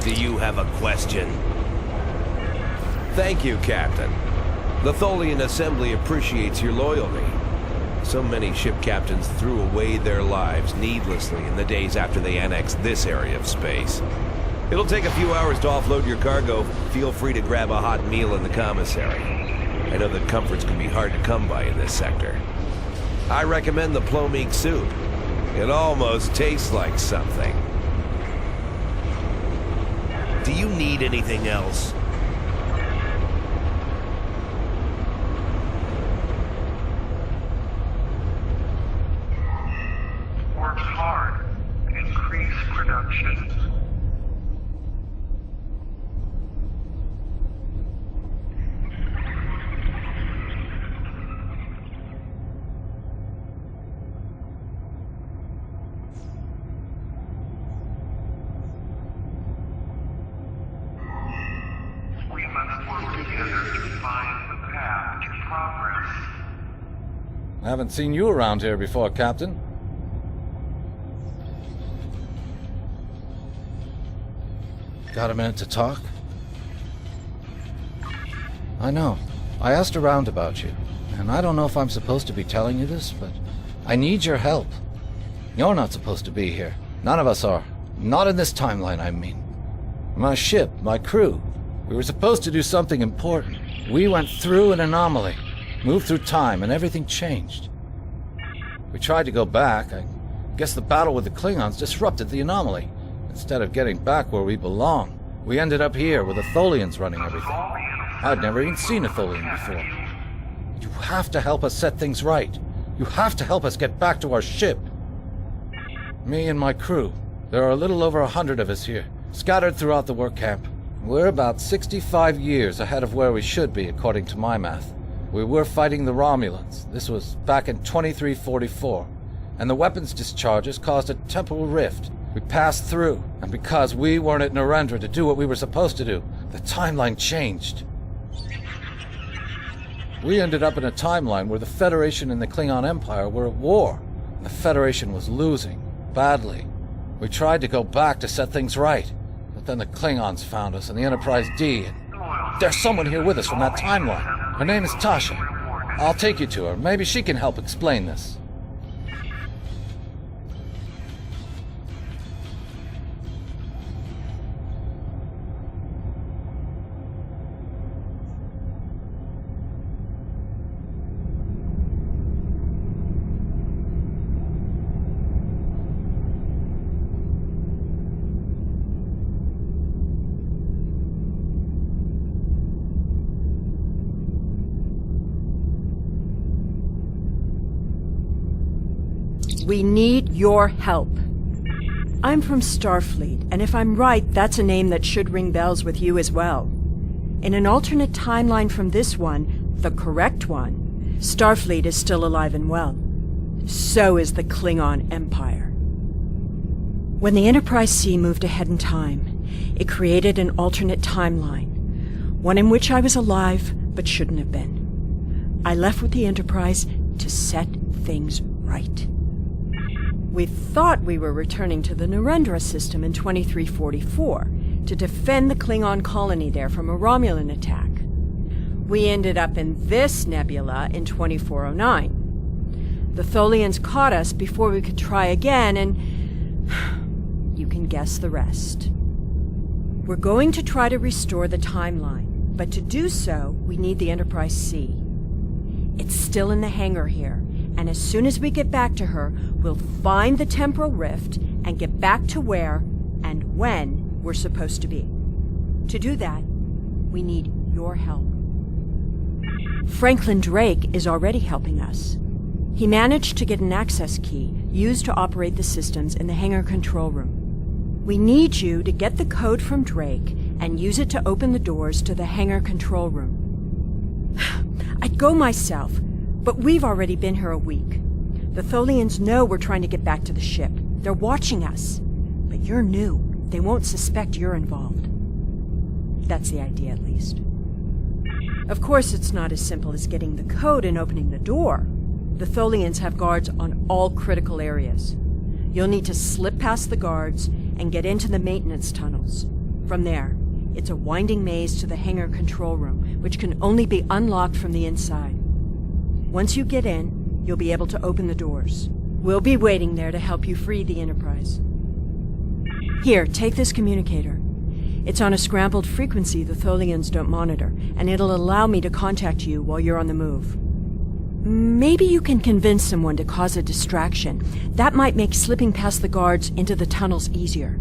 Do you have a question? Thank you, Captain. The Tholian Assembly appreciates your loyalty. So many ship captains threw away their lives needlessly in the days after they annexed this area of space. It'll take a few hours to offload your cargo. Feel free to grab a hot meal in the commissary. I know that comforts can be hard to come by in this sector. I recommend the plomeek soup. It almost tastes like something. Do you need anything else? Work hard. Increase production. We must work together to find the path to progress. I haven't seen you around here before, Captain. Got a minute to talk? I know. I asked around about you, and I don't know if I'm supposed to be telling you this, but I need your help. You're not supposed to be here. None of us are. Not in this timeline, I mean. My ship, my crew, we were supposed to do something important. We went through an anomaly, moved through time, and everything changed. We tried to go back. I guess the battle with the Klingons disrupted the anomaly. Instead of getting back where we belong, we ended up here with the Tholians running everything. I'd never even seen a Tholian before. You have to help us set things right. You have to help us get back to our ship. Me and my crew. There are a little over 100 of us here, scattered throughout the work camp. We're about 65 years ahead of where we should be, according to my math. We were fighting the Romulans. This was back in 2344. And the weapons discharges caused a temporal rift. We passed through, and because we weren't at Narendra to do what we were supposed to do, the timeline changed. We ended up in a timeline where the Federation and the Klingon Empire were at war. And the Federation was losing, badly. We tried to go back to set things right, but then the Klingons found us and the Enterprise D, and there's someone here with us from that timeline. Her name is Tasha. I'll take you to her. Maybe she can help explain this. We need your help. I'm from Starfleet, and if I'm right, that's a name that should ring bells with you as well. In an alternate timeline from this one, the correct one, Starfleet is still alive and well. So is the Klingon Empire. When the Enterprise C moved ahead in time, it created an alternate timeline, one in which I was alive but shouldn't have been. I left with the Enterprise to set things right. We thought we were returning to the Narendra system in 2344 to defend the Klingon colony there from a Romulan attack. We ended up in this nebula in 2409. The Tholians caught us before we could try again, and you can guess the rest. We're going to try to restore the timeline, but to do so, we need the Enterprise C. It's still in the hangar here, and as soon as we get back to her, we'll find the temporal rift and get back to where and when we're supposed to be. To do that, we need your help. Franklin Drake is already helping us. He managed to get an access key used to operate the systems in the hangar control room. We need you to get the code from Drake and use it to open the doors to the hangar control room. I'd go myself, but we've already been here a week. The Tholians know we're trying to get back to the ship. They're watching us. But you're new. They won't suspect you're involved. That's the idea, at least. Of course, it's not as simple as getting the code and opening the door. The Tholians have guards on all critical areas. You'll need to slip past the guards and get into the maintenance tunnels. From there, it's a winding maze to the hangar control room, which can only be unlocked from the inside. Once you get in, you'll be able to open the doors. We'll be waiting there to help you free the Enterprise. Here, take this communicator. It's on a scrambled frequency the Tholians don't monitor, and it'll allow me to contact you while you're on the move. Maybe you can convince someone to cause a distraction. That might make slipping past the guards into the tunnels easier.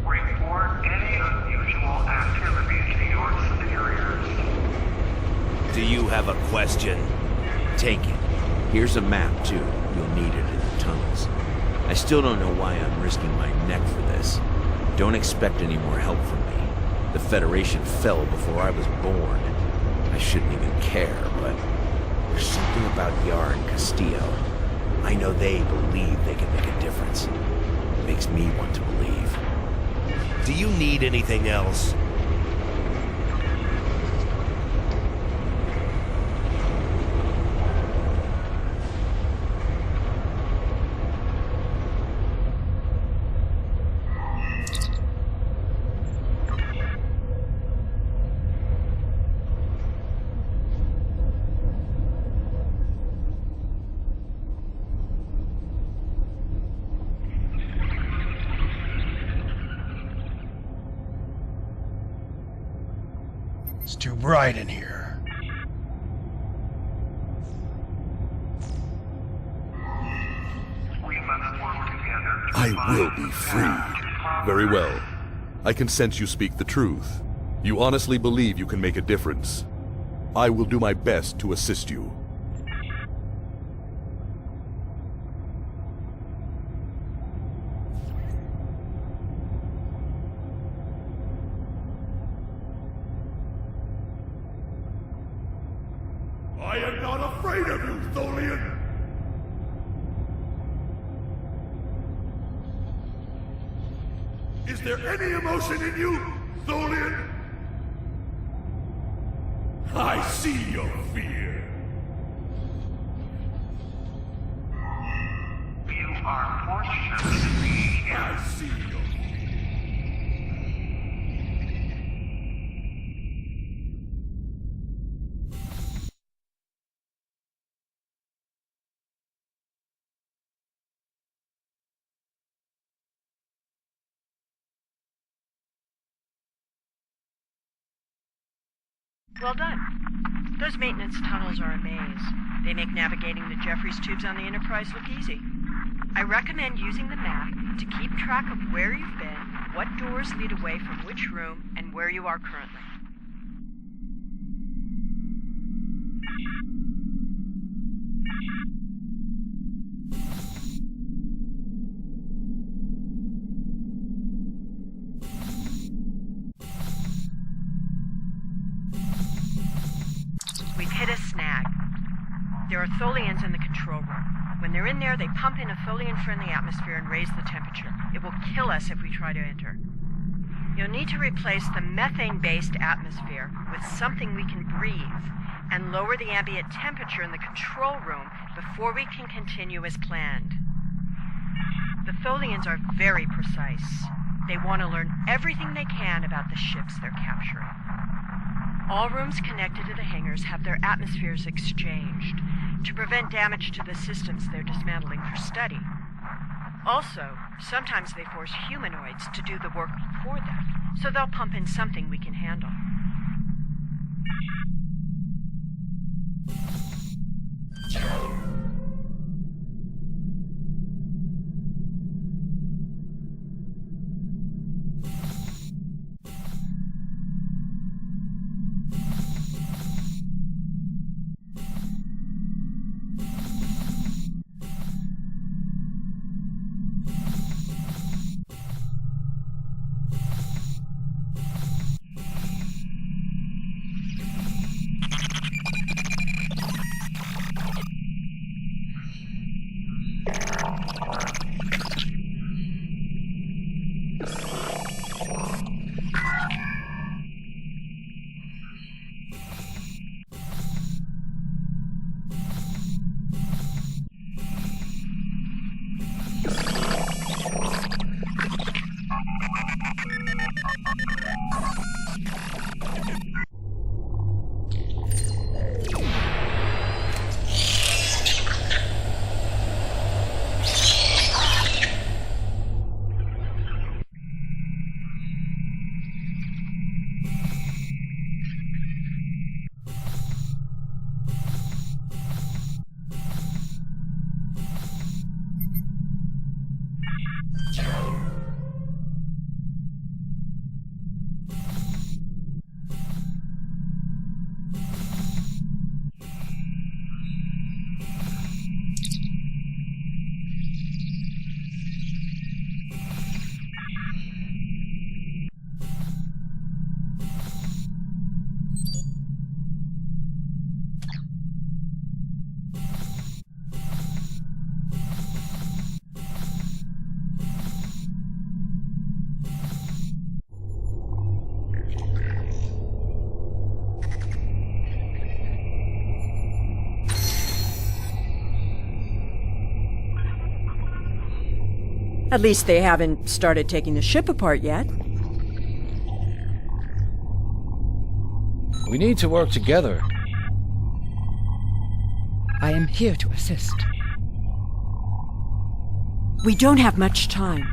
Report any unusual activity to your superiors. Do you have a question? Take it. Here's a map, too. You'll need it in the tunnels. I still don't know why I'm risking my neck for this. Don't expect any more help from me. The Federation fell before I was born. I shouldn't even care, but there's something about Yar and Castillo. I know they believe they can make a difference. It makes me want to believe. Do you need anything else? It's too bright in here. We must work together to I find will the be path free. to progress. Very well. I can sense you speak the truth. You honestly believe you can make a difference. I will do my best to assist you. I am not afraid of you, Tholian! Is there any emotion in you, Tholian? I see your fear. You are fortunate to be here. I see your fear. Well done. Those maintenance tunnels are a maze. They make navigating the Jeffries tubes on the Enterprise look easy. I recommend using the map to keep track of where you've been, what doors lead away from which room, and where you are currently. We've hit a snag. There are Tholians in the control room. When they're in there, they pump in a Tholian-friendly atmosphere and raise the temperature. It will kill us if we try to enter. You'll need to replace the methane-based atmosphere with something we can breathe and lower the ambient temperature in the control room before we can continue as planned. The Tholians are very precise. They want to learn everything they can about the ships they're capturing. All rooms connected to the hangars have their atmospheres exchanged to prevent damage to the systems they're dismantling for study. Also, sometimes they force humanoids to do the work for them, so they'll pump in something we can handle. At least they haven't started taking the ship apart yet. We need to work together. I am here to assist. We don't have much time.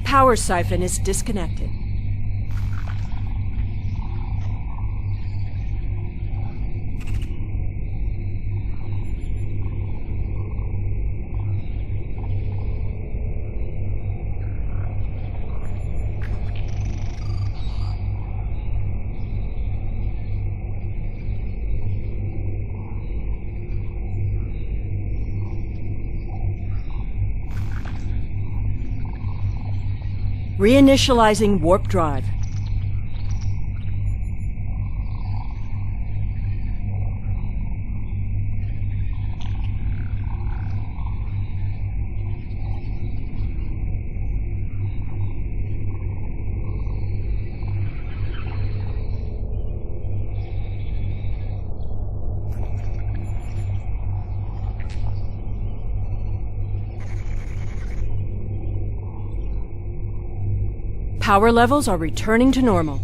Power siphon is disconnected. Reinitializing warp drive. Power levels are returning to normal.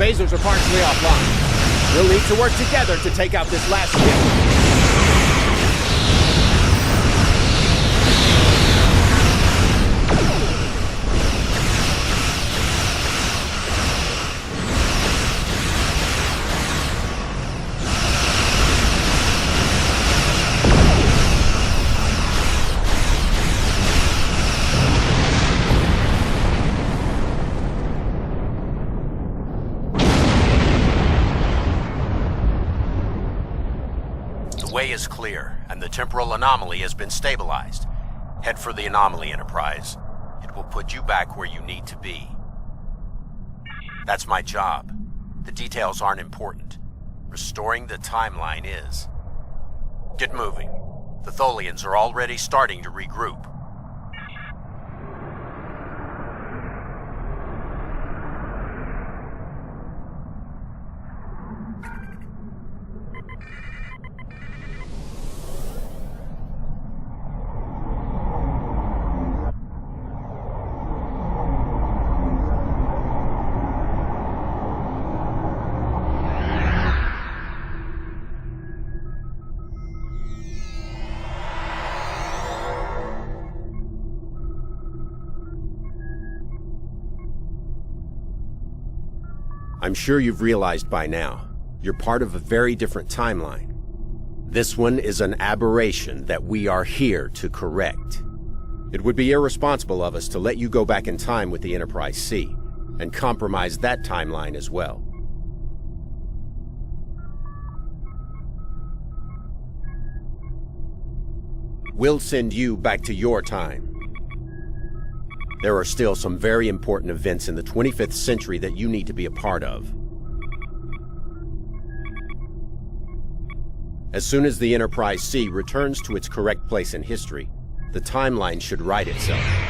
phasers are partially offline. We'll need to work together to take out this last ship. The way is clear, and the temporal anomaly has been stabilized. Head for the anomaly, Enterprise. It will put you back where you need to be. That's my job. The details aren't important. Restoring the timeline is. Get moving. The Tholians are already starting to regroup. I'm sure you've realized by now, you're part of a very different timeline. This one is an aberration that we are here to correct. It would be irresponsible of us to let you go back in time with the Enterprise C, and compromise that timeline as well. We'll send you back to your time. There are still some very important events in the 25th century that you need to be a part of. As soon as the Enterprise C returns to its correct place in history, the timeline should right itself.